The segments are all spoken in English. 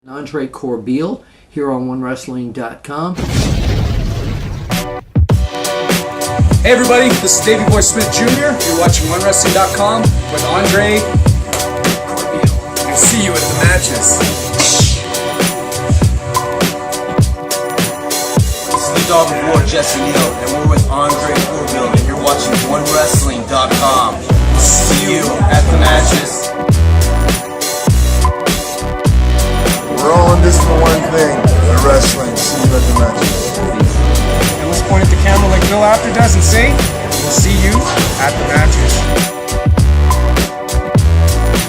Andre Corbeil here on OneWrestling.com. Hey everybody, this is Davey Boy Smith Jr. You're watching OneWrestling.com with Andre Corbeil. We'll see you at the matches. This is the Dog of War, Jesse Neal, and we're with Andre Corbeil, and you're watching OneWrestling.com. We'll see you at the matches. We're all in this for one thing, the wrestling. See you at the matches. And let's point at the camera like Bill Apter does and say, we'll see you at the matches.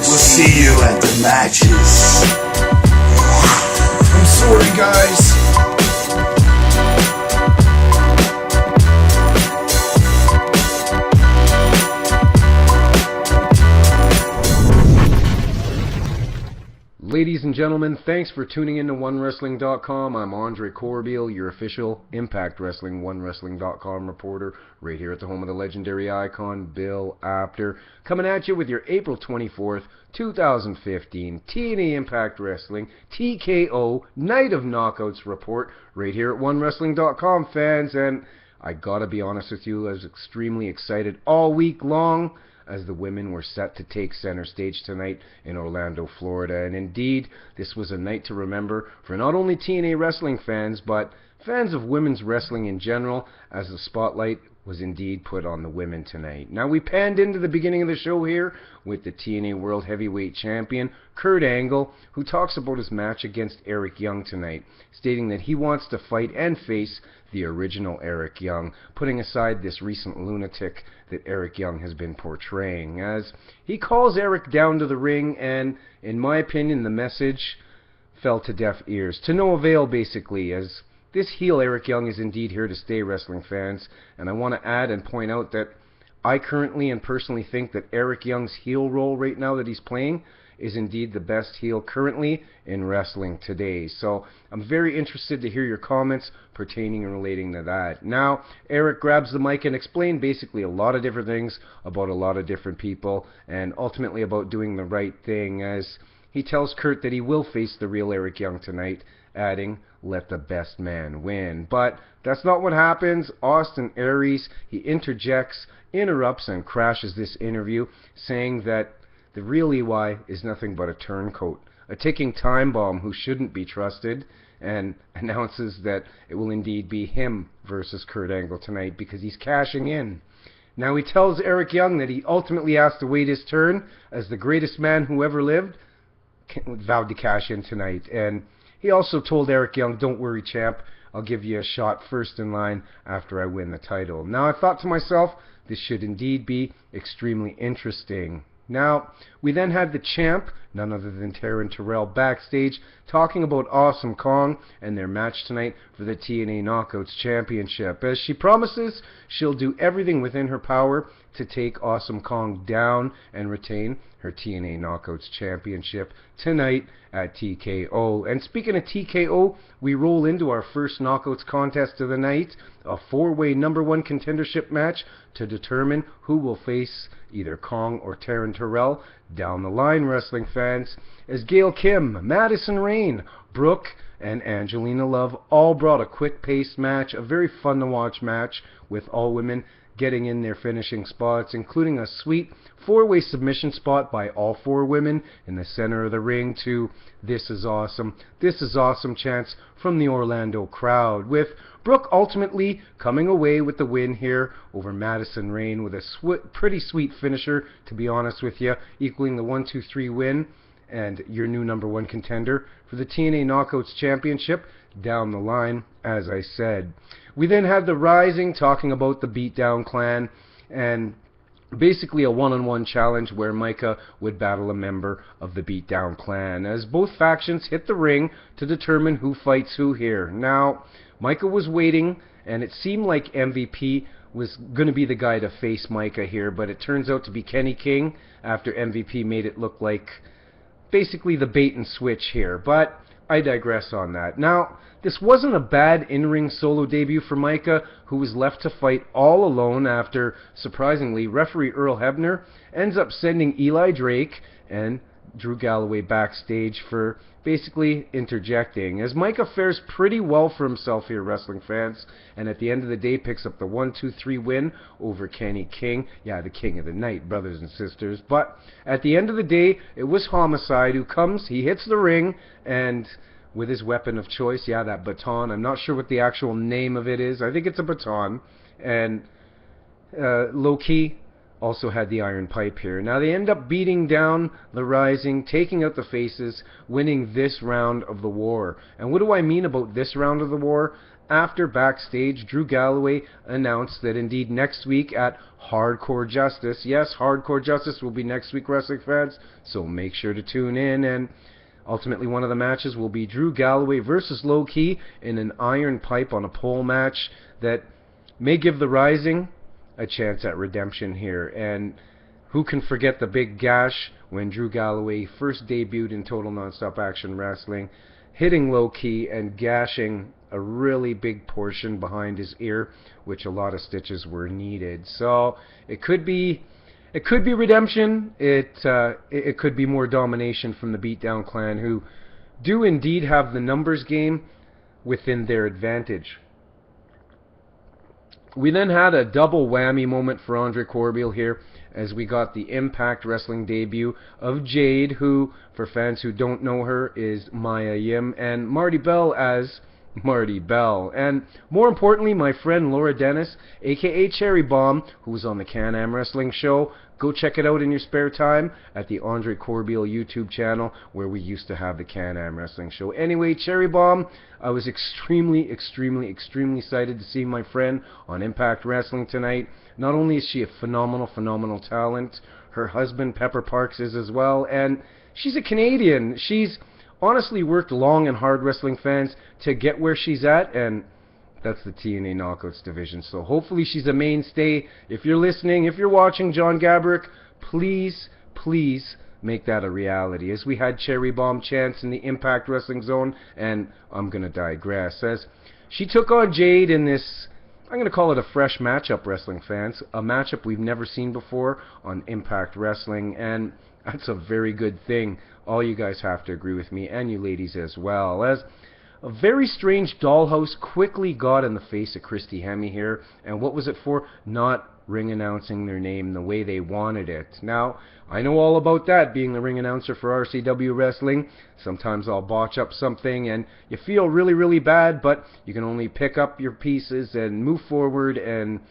We'll see you at the matches. I'm sorry, guys. Ladies and gentlemen, thanks for tuning in to OneWrestling.com. I'm Andre Corbeil, your official Impact Wrestling OneWrestling.com reporter, right here at the home of the legendary icon, Bill Apter, coming at you with your April 24th, 2015 TNA Impact Wrestling TKO Night of Knockouts report, right here at OneWrestling.com, fans. And I gotta be honest with you, I was extremely excited all week long as the women were set to take center stage tonight in Orlando, Florida. And indeed, this was a night to remember for not only TNA wrestling fans, but fans of women's wrestling in general, as the spotlight was indeed put on the women tonight. Now, we panned into the beginning of the show here with the TNA World Heavyweight Champion, Kurt Angle, who talks about his match against Eric Young tonight, stating that he wants to fight and face the original Eric Young, putting aside this recent lunatic that Eric Young has been portraying, as he calls Eric down to the ring, and in my opinion, the message fell to deaf ears. To no avail, basically, as this heel Eric Young is indeed here to stay, wrestling fans. And I want to add and point out that I currently and personally think that Eric Young's heel role right now that he's playing is indeed the best heel currently in wrestling today. So I'm very interested to hear your comments pertaining and relating to that. Now, Eric grabs the mic and explained basically a lot of different things about a lot of different people, and ultimately about doing the right thing, as he tells Kurt that he will face the real Eric Young tonight, adding, "Let the best man win." But that's not what happens. Austin Aries, he interjects, interrupts, and crashes this interview, saying that the real EY is nothing but a turncoat, a ticking time bomb who shouldn't be trusted, and announces that it will indeed be him versus Kurt Angle tonight because he's cashing in. Now, he tells Eric Young that he ultimately has to wait his turn as the greatest man who ever lived, vowed to cash in tonight. And he also told Eric Young, "Don't worry, champ, I'll give you a shot first in line after I win the title." Now, I thought to myself, this should indeed be extremely interesting. Now, we then had the champ, none other than Taryn Terrell, backstage talking about Awesome Kong and their match tonight for the TNA Knockouts Championship, as she promises she'll do everything within her power to take Awesome Kong down and retain her TNA Knockouts Championship tonight at TKO. And speaking of TKO, we roll into our first Knockouts contest of the night, a four-way #1 contendership match to determine who will face either Kong or Taryn Terrell down the line, wrestling fans, as Gail Kim, Madison Rayne, Brooke, and Angelina Love all brought a quick-paced match, a very fun-to-watch match with all women getting in their finishing spots, including a sweet four-way submission spot by all four women in the center of the ring to "This is awesome, this is awesome" chants from the Orlando crowd, with Brooke ultimately coming away with the win here over Madison Rayne with a pretty sweet finisher, to be honest with you, equaling the 1-2-3 win and your new #1 contender for the TNA Knockouts Championship down the line, as I said. We then had the Rising talking about the Beatdown Clan, and basically a one-on-one challenge where Micah would battle a member of the Beatdown Clan, as both factions hit the ring to determine who fights who here. Now, Micah was waiting, and it seemed like MVP was going to be the guy to face Micah here, but it turns out to be Kenny King after MVP made it look like basically the bait and switch here. But I digress on that. Now, this wasn't a bad in-ring solo debut for Micah, who was left to fight all alone after, surprisingly, referee Earl Hebner ends up sending Eli Drake and Drew Galloway backstage for basically interjecting, as Micah fares pretty well for himself here, wrestling fans, and at the end of the day picks up the 1-2-3 win over Kenny King. Yeah, the king of the night, brothers and sisters. But at the end of the day, it was Homicide who comes, he hits the ring, and with his weapon of choice, yeah, that baton, I'm not sure what the actual name of it is, I think it's a baton, and low-key also had the iron pipe here. Now they end up beating down the Rising, taking out the Faces, winning this round of the war. And what do I mean about this round of the war? After backstage, Drew Galloway announced that indeed next week at Hardcore Justice, yes, Hardcore Justice will be next week, wrestling fans, so make sure to tune in. And ultimately one of the matches will be Drew Galloway versus Low Key in an iron pipe on a pole match that may give the Rising a chance at redemption here. And who can forget the big gash when Drew Galloway first debuted in Total Nonstop Action Wrestling, hitting Low Key and gashing a really big portion behind his ear, which a lot of stitches were needed. So it could be redemption. It could be more domination from the Beatdown Clan, who do indeed have the numbers game within their advantage. We then had a double whammy moment for Andre Corbeil here, as we got the Impact Wrestling debut of Jade, who, for fans who don't know her, is Maya Yim, and Marty Bell as Marty Bell. And more importantly, my friend Laura Dennis, aka Cherry Bomb, who was on the Can-Am Wrestling show. Go check it out in your spare time at the Andre Corbeil YouTube channel, where we used to have the Can-Am Wrestling show. Anyway, Cherry Bomb, I was extremely excited to see my friend on Impact Wrestling tonight. Not only is she a phenomenal talent, her husband Pepper Parks is as well, and she's a Canadian. She's honestly worked long and hard, wrestling fans, to get where she's at, and that's the TNA Knockouts division. So hopefully she's a mainstay. If you're listening, if you're watching, John Gabrick, please make that a reality. As we had Cherry Bomb chants in the Impact Wrestling Zone, and I'm going to digress, as she took on Jade in this, I'm going to call it a fresh matchup, wrestling fans, a matchup we've never seen before on Impact Wrestling, and that's a very good thing. All you guys have to agree with me, and you ladies as well, as a very strange dollhouse quickly got in the face of Christy Hemme here. And what was it for? Not ring announcing their name the way they wanted it. Now, I know all about that, being the ring announcer for RCW Wrestling. Sometimes I'll botch up something and you feel really bad, but you can only pick up your pieces and move forward and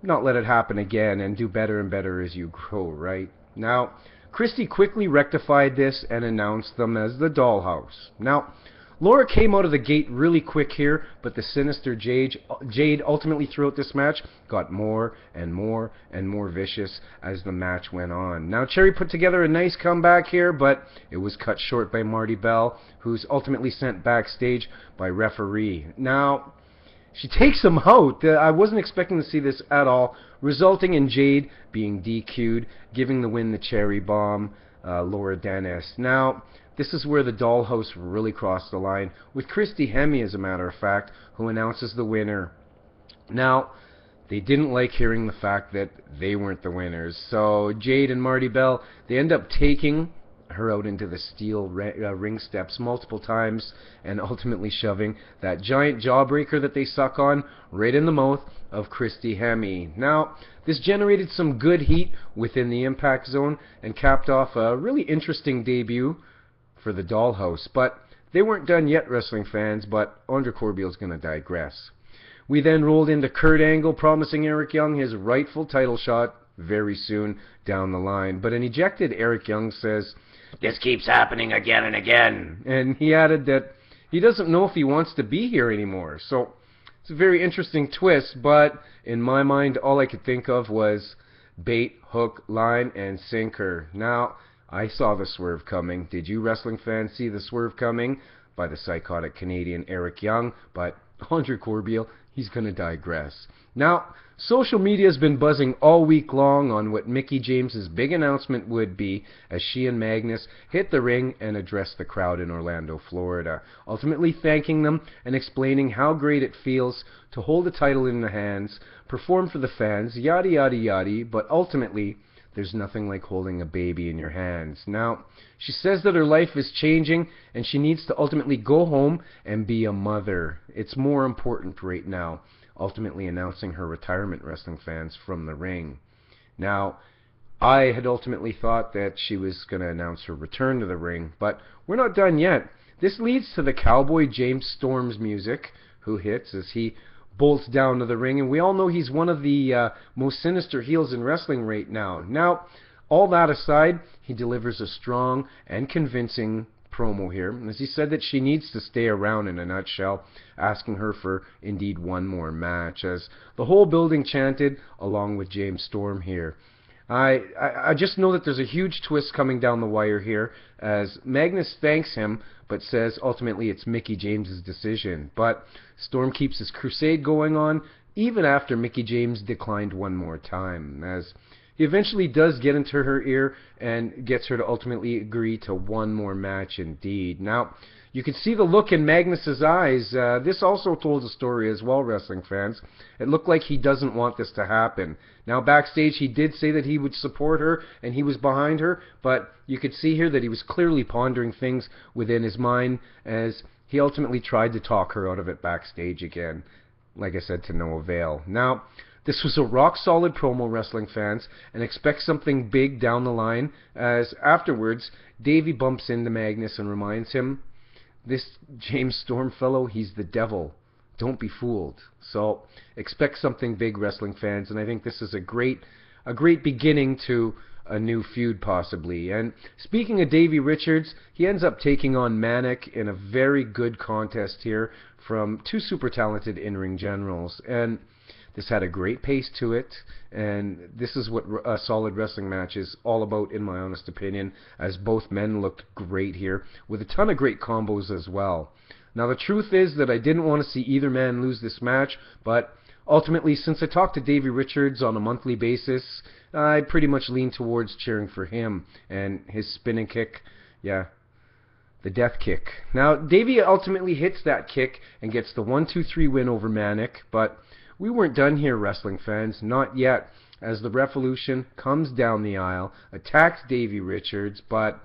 not let it happen again and do better and better as you grow, right? Now, Christy quickly rectified this and announced them as the Dollhouse. Now, Laura came out of the gate really quick here, but the sinister Jade ultimately throughout this match got more and more vicious as the match went on. Now, Cherry put together a nice comeback here, but it was cut short by Marty Bell, who's ultimately sent backstage by referee. Now, she takes him out. I wasn't expecting to see this at all, resulting in Jade being DQ'd, giving the win to Cherry Bomb, Laura Dennis. Now, this is where the Dollhouse really crossed the line, with Christy Hemme, as a matter of fact, who announces the winner. Now, they didn't like hearing the fact that they weren't the winners, so Jade and Marty Bell, they end up taking her out into the steel ring steps multiple times and ultimately shoving that giant jawbreaker that they suck on right in the mouth of Christy Hemme. Now, this generated some good heat within the Impact Zone and capped off a really interesting debut for the Dollhouse. But they weren't done yet, wrestling fans, but Andre Corbeil's going to digress. We then rolled into Kurt Angle, promising Eric Young his rightful title shot very soon down the line. But an ejected Eric Young says, "This keeps happening again and again." And he added that he doesn't know if he wants to be here anymore. So it's a very interesting twist, but in my mind, all I could think of was bait, hook, line, and sinker. Now, I saw the swerve coming. Did you, wrestling fans, see the swerve coming by the psychotic Canadian Eric Young? But Andre Corbeil, he's going to digress. Now, social media has been buzzing all week long on what Mickie James's big announcement would be as she and Magnus hit the ring and addressed the crowd in Orlando, Florida, ultimately thanking them and explaining how great it feels to hold the title in the hands, perform for the fans, yada yada yada, but ultimately there's nothing like holding a baby in your hands. Now, she says that her life is changing and she needs to ultimately go home and be a mother. It's more important right now, ultimately announcing her retirement, wrestling fans, from the ring. Now, I had ultimately thought that she was going to announce her return to the ring, but we're not done yet. This leads to the Cowboy James Storm's music, who hits as he bolts down to the ring, and we all know he's one of the most sinister heels in wrestling right now. Now, all that aside, he delivers a strong and convincing promo here, as he said that she needs to stay around in a nutshell, asking her for indeed one more match, as the whole building chanted along with James Storm here. I just know that there's a huge twist coming down the wire here, as Magnus thanks him, but says ultimately it's Mickie James' decision. But Storm keeps his crusade going on, even after Mickie James declined one more time, as he eventually does get into her ear and gets her to ultimately agree to one more match indeed. Now, you can see the look in Magnus's eyes. This also told a story as well, wrestling fans. It looked like he doesn't want this to happen. Now, backstage, he did say that he would support her and he was behind her, but you could see here that he was clearly pondering things within his mind as he ultimately tried to talk her out of it backstage again. Like I said, to no avail. Now, this was a rock-solid promo, wrestling fans, and expect something big down the line, as afterwards, Davey bumps into Magnus and reminds him, this James Storm fellow, he's the devil. Don't be fooled. So expect something big, wrestling fans, and I think this is a great beginning to a new feud possibly. And speaking of Davey Richards, he ends up taking on Manic in a very good contest here from two super talented in-ring generals. And this had a great pace to it, and this is what a solid wrestling match is all about, in my honest opinion, as both men looked great here, with a ton of great combos as well. Now, the truth is that I didn't want to see either man lose this match, but ultimately, since I talked to Davey Richards on a monthly basis, I pretty much lean towards cheering for him, and his spinning kick, yeah, the death kick. Now, Davey ultimately hits that kick and gets the 1-2-3 win over Manic, but we weren't done here, wrestling fans, not yet, as the Revolution comes down the aisle, attacks Davey Richards, but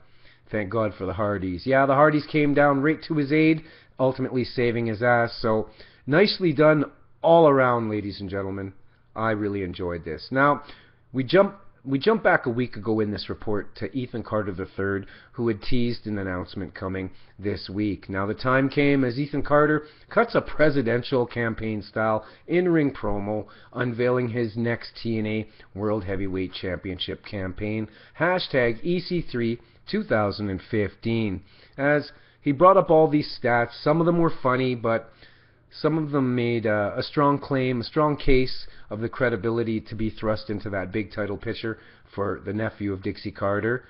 thank God for the Hardys. Yeah, the Hardys came down right to his aid, ultimately saving his ass, so nicely done all around, ladies and gentlemen. I really enjoyed this. Now, we jump back a week ago in this report to Ethan Carter III, who had teased an announcement coming this week. Now, the time came as Ethan Carter cuts a presidential campaign-style in-ring promo unveiling his next TNA World Heavyweight Championship campaign, #EC3 2015, as he brought up all these stats. Some of them were funny, but some of them made a strong claim, a strong case of the credibility to be thrust into that big title picture for the nephew of Dixie Carter,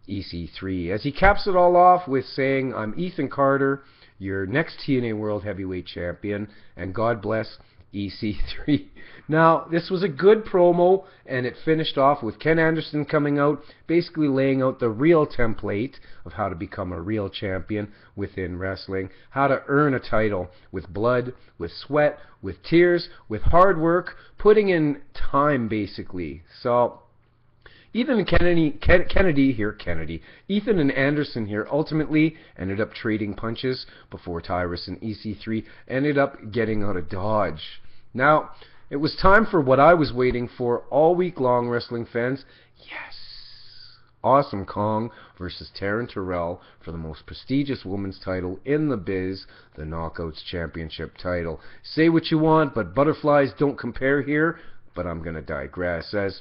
EC3. As he caps it all off with saying, "I'm Ethan Carter, your next TNA World Heavyweight Champion, and God bless EC3. Now, this was a good promo, and it finished off with Ken Anderson coming out, basically laying out the real template of how to become a real champion within wrestling, how to earn a title with blood, with sweat, with tears, with hard work, putting in time, basically. So, Ethan and Ethan and Anderson here ultimately ended up trading punches before Tyrus and EC3 ended up getting out of Dodge. Now, it was time for what I was waiting for all week long, wrestling fans. Yes! Awesome Kong versus Taryn Terrell for the most prestigious women's title in the biz, the Knockouts Championship title. Say what you want, but butterflies don't compare here, but I'm going to digress, as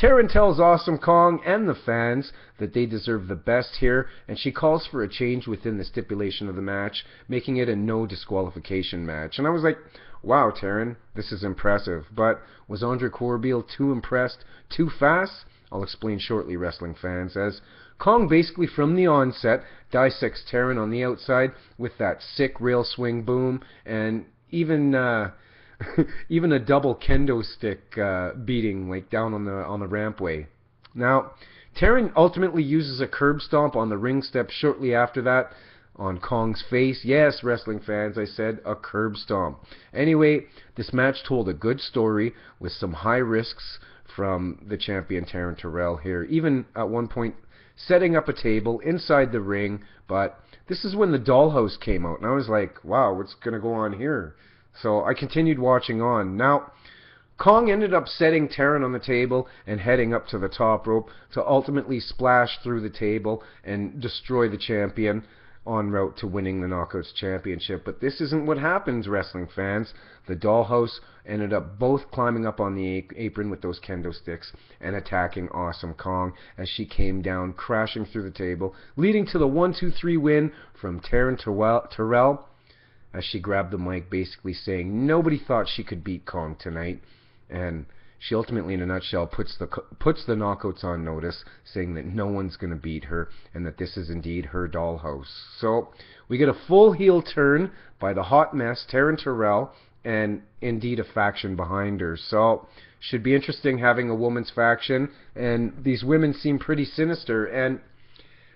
Taryn tells Awesome Kong and the fans that they deserve the best here, and she calls for a change within the stipulation of the match, making it a no disqualification match. And I was like, wow, Taryn, this is impressive. But was Andre Corbeil too impressed too fast? I'll explain shortly, wrestling fans, as Kong basically from the onset dissects Taryn on the outside with that sick rail swing boom, and even a double kendo stick beating like down on the rampway. Now, Taryn ultimately uses a curb stomp on the ring steps shortly after that on Kong's face. Yes, wrestling fans, I said a curb stomp. Anyway, this match told a good story with some high risks from the champion Taryn Terrell here. Even at one point setting up a table inside the ring, but this is when the dollhouse came out, and I was like, wow, what's going to go on here? So I continued watching on. Now, Kong ended up setting Taryn on the table and heading up to the top rope to ultimately splash through the table and destroy the champion en route to winning the Knockouts Championship. But this isn't what happens, wrestling fans. The dollhouse ended up both climbing up on the apron with those kendo sticks and attacking Awesome Kong as she came down, crashing through the table, leading to the 1-2-3 win from Taryn Terrell as she grabbed the mic, basically saying nobody thought she could beat Kong tonight. And she ultimately, in a nutshell, puts the Knockouts on notice, saying that no one's going to beat her and that this is indeed her dollhouse. So we get a full heel turn by the hot mess, Taryn Terrell, and indeed a faction behind her. So should be interesting having a woman's faction, and these women seem pretty sinister. And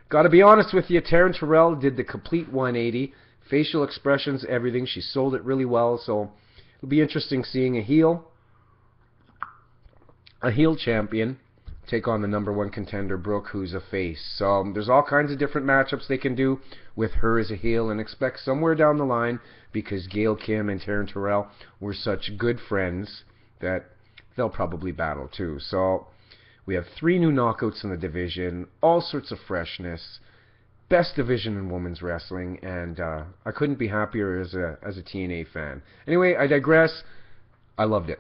got to be honest with you, Taryn Terrell did the complete 180, facial expressions, everything. She sold it really well. So it'll be interesting seeing a heel champion take on the number one contender, Brooke, who's a face. So there's all kinds of different matchups they can do with her as a heel, and expect somewhere down the line, because Gail Kim and Taryn Terrell were such good friends, that they'll probably battle too. So we have 3 new knockouts in the division, all sorts of freshness, best division in women's wrestling, and I couldn't be happier as a TNA fan. Anyway, I digress. I loved it.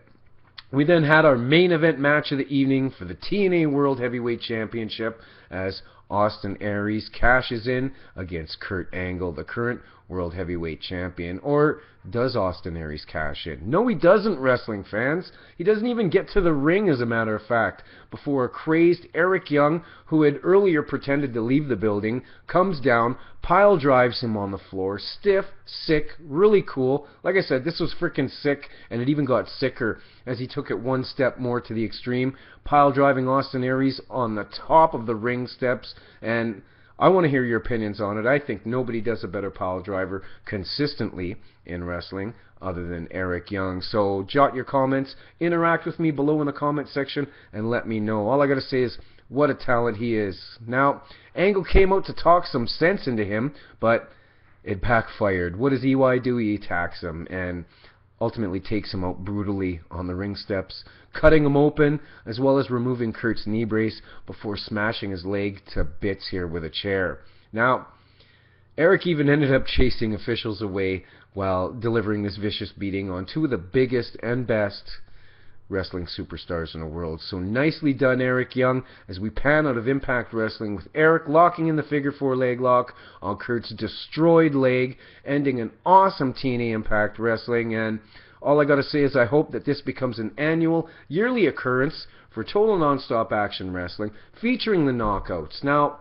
We then had our main event match of the evening for the TNA World Heavyweight Championship as Austin Aries cashes in against Kurt Angle, the current World Heavyweight Champion. Or does Austin Aries cash in? No, he doesn't, wrestling fans. He doesn't even get to the ring, as a matter of fact, before a crazed Eric Young, who had earlier pretended to leave the building, comes down, pile drives him on the floor, stiff, sick, really cool. Like I said, this was freaking sick, and it even got sicker as he took it one step more to the extreme, pile driving Austin Aries on the top of the ring steps. And I want to hear your opinions on it. I think nobody does a better pile driver consistently in wrestling other than Eric Young. So jot your comments, interact with me below in the comment section, and let me know. All I got to say is, what a talent he is. Now, Angle came out to talk some sense into him, but it backfired. What does EY do? He attacks him and ultimately takes him out brutally on the ring steps, cutting him open, as well as removing Kurt's knee brace before smashing his leg to bits here with a chair. Now, Eric even ended up chasing officials away while delivering this vicious beating on 2 of the biggest and best wrestling superstars in the world. So nicely done, Eric Young, as we pan out of Impact Wrestling with Eric locking in the figure 4 leg lock on Kurt's destroyed leg, ending an awesome TNA Impact Wrestling. And all I gotta say is I hope that this becomes an annual, yearly occurrence for Total Nonstop Action Wrestling, featuring the Knockouts. Now,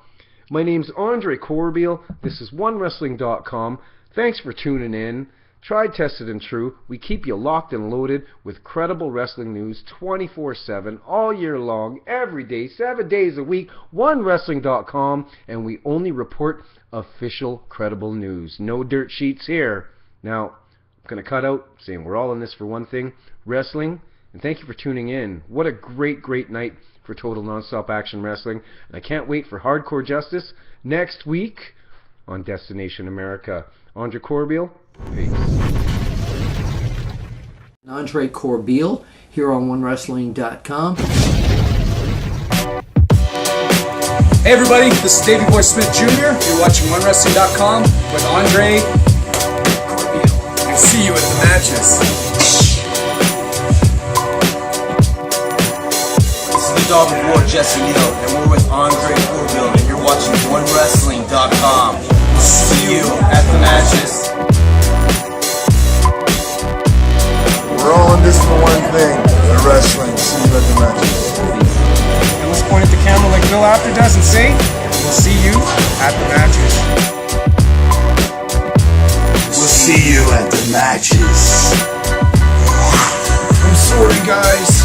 my name's Andre Corbeil. This is OneWrestling.com. Thanks for tuning in. Tried, tested, and true. We keep you locked and loaded with credible wrestling news 24/7, all year long, every day, 7 days a week. OneWrestling.com, and we only report official, credible news. No dirt sheets here. Now, I'm going to cut out saying we're all in this for one thing, wrestling, and thank you for tuning in. What a great, great night for Total Nonstop Action Wrestling, and I can't wait for Hardcore Justice next week on Destination America. Andre Corbeil, peace. Andre Corbeil here on OneWrestling.com. Hey everybody, this is Davey Boy Smith Jr. You're watching OneWrestling.com with Andre Corbeil. I'll see you at the matches. This is the Dog of War, Jesse Neal, and we're with Andre Corbeil, and you're watching OneWrestling.com. We'll see you at the matches. We're all in this for one thing, the wrestling. See you at the matches. And let's point at the camera like Bill Apter does and say, we'll see you at the matches. We'll see you at the matches. I'm sorry, guys.